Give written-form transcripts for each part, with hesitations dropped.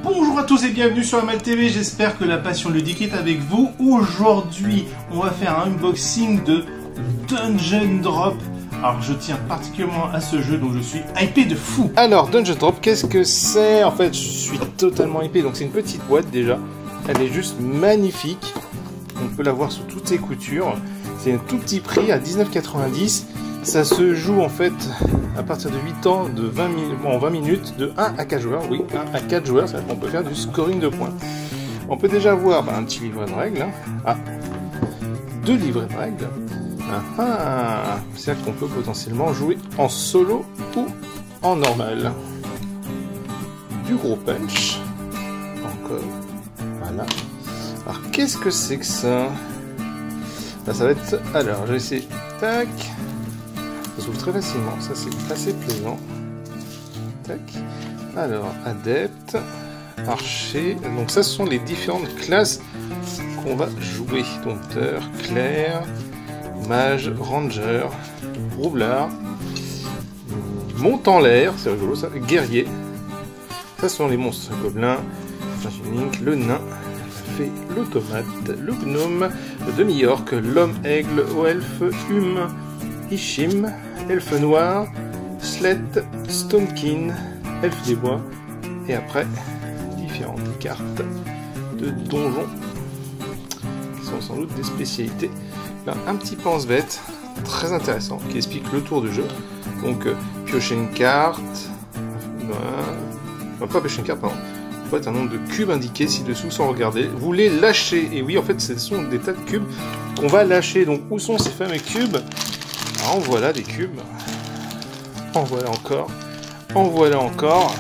Bonjour à tous et bienvenue sur Amal TV, j'espère que la passion ludique est avec vous. Aujourd'hui, on va faire un unboxing de Dungeon Drop. Alors je tiens particulièrement à ce jeu, donc je suis hypé de fou. Alors Dungeon Drop, qu'est-ce que c'est? En fait, je suis totalement hypé, donc c'est une petite boîte déjà. Elle est juste magnifique. On peut la voir sous toutes ses coutures. C'est un tout petit prix à 19,90 €. Ça se joue en fait à partir de 8 ans, de 20 minutes, de 1 à 4 joueurs. Oui, 1 à 4 joueurs, c'est-à-dire qu'on peut faire du scoring de points. On peut déjà voir un petit livret de règles. Hein. Ah, 2 livrets de règles. C'est-à-dire qu'on peut potentiellement jouer en solo ou en normal. Du gros punch. Encore. Voilà. Alors, qu'est-ce que c'est que ça? Là, ça va être... Alors, je vais essayer... Tac. Ça s'ouvre très facilement. Ça, c'est assez plaisant. Tac. Alors, adepte. Archer. Donc, ça, ce sont les différentes classes qu'on va jouer. Dompteur, clerc, mage, ranger, roublard, monte en l'air. C'est rigolo, ça. Guerrier. Ça, ce sont les monstres. Gobelin, le nain, l'automate, le gnome, le demi-orc, l'homme-aigle, elfe, hume, Ishim, elfe noir, Sled, Stonekin, elfe des bois, et après, différentes cartes de donjons, qui sont sans doute des spécialités. Là, un petit pense-bête, très intéressant, qui explique le tour du jeu. Donc, piocher une carte, non, pas piocher une carte, pardon. En fait, un nombre de cubes indiqués ci-dessous sans regarder. Vous les lâchez. Et oui, en fait, ce sont des tas de cubes qu'on va lâcher. Donc, où sont ces fameux cubes? En voilà des cubes. En voilà encore. En voilà encore.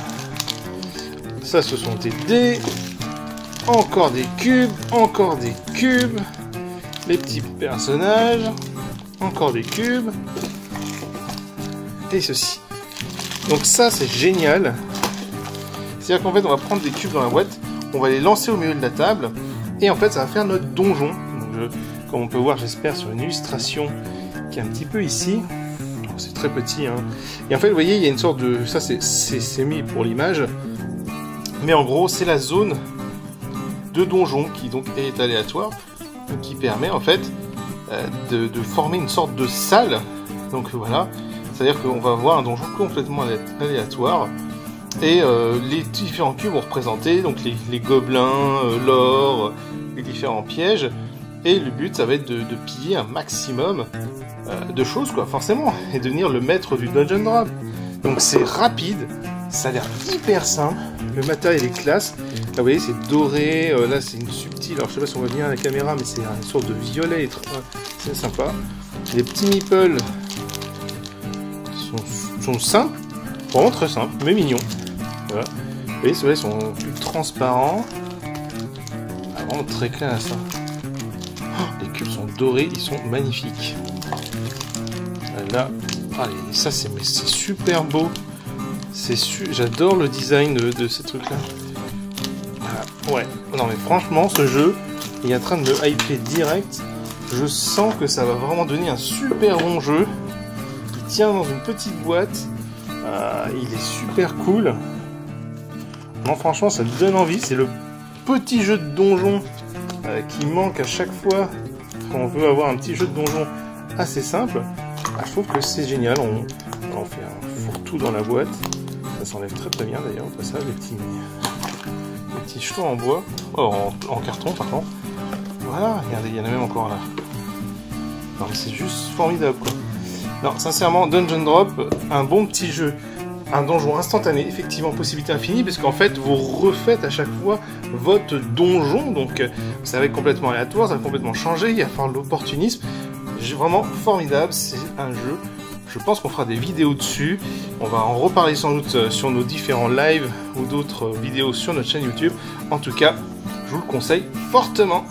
Ça, ce sont des dés. Encore des cubes. Encore des cubes. Les petits personnages. Encore des cubes. Et ceci. Donc ça, c'est génial. C'est-à-dire qu'en fait, on va prendre des cubes dans la boîte, on va les lancer au milieu de la table, et en fait, ça va faire notre donjon. Donc, comme on peut voir, j'espère, sur une illustration qui est un petit peu ici. C'est très petit, hein. Et en fait, vous voyez, il y a une sorte de... Ça, c'est mis pour l'image. Mais en gros, c'est la zone de donjon qui donc est aléatoire, qui permet en fait de former une sorte de salle. Donc voilà, c'est-à-dire qu'on va avoir un donjon complètement aléatoire. Et les différents cubes vont représenter donc les gobelins, l'or, les différents pièges. Et le but, ça va être de piller un maximum de choses, quoi, forcément, et devenir le maître du Dungeon Drop. Donc c'est rapide, ça a l'air hyper simple, le matériel est classe. Là, vous voyez, c'est doré, là c'est une subtile, alors je sais pas si on voit bien à la caméra, mais c'est une sorte de violet, c'est sympa. Les petits meeples sont simples, vraiment très simples, mais mignons. Voilà. Vous voyez, ceux-là ils sont plus transparents. Ah, vraiment très classe. Oh, les cubes sont dorés, ils sont magnifiques. Là, allez, ça c'est super beau. J'adore le design de ces trucs-là. Voilà. Ouais, non mais franchement, ce jeu il est en train de me hyper direct. Je sens que ça va vraiment donner un super bon jeu. Il tient dans une petite boîte. Il est super cool. Non, franchement, ça me donne envie. C'est le petit jeu de donjon qui manque à chaque fois qu'on veut avoir un petit jeu de donjon assez simple. Je trouve que c'est génial. On fait un fourre-tout dans la boîte. Ça s'enlève très très bien d'ailleurs. Au passage, les petits jetons en bois. Oh, en carton, pardon. Voilà, regardez, il y en a même encore là. Non, c'est juste formidable, quoi. Non, sincèrement, Dungeon Drop, un bon petit jeu. Un donjon instantané, effectivement, possibilité infinie, parce qu'en fait, vous refaites à chaque fois votre donjon, donc ça va être complètement aléatoire, ça va complètement changer, il va falloir l'opportunisme. Vraiment formidable, c'est un jeu. Je pense qu'on fera des vidéos dessus. On va en reparler sans doute sur nos différents lives ou d'autres vidéos sur notre chaîne YouTube. En tout cas, je vous le conseille fortement.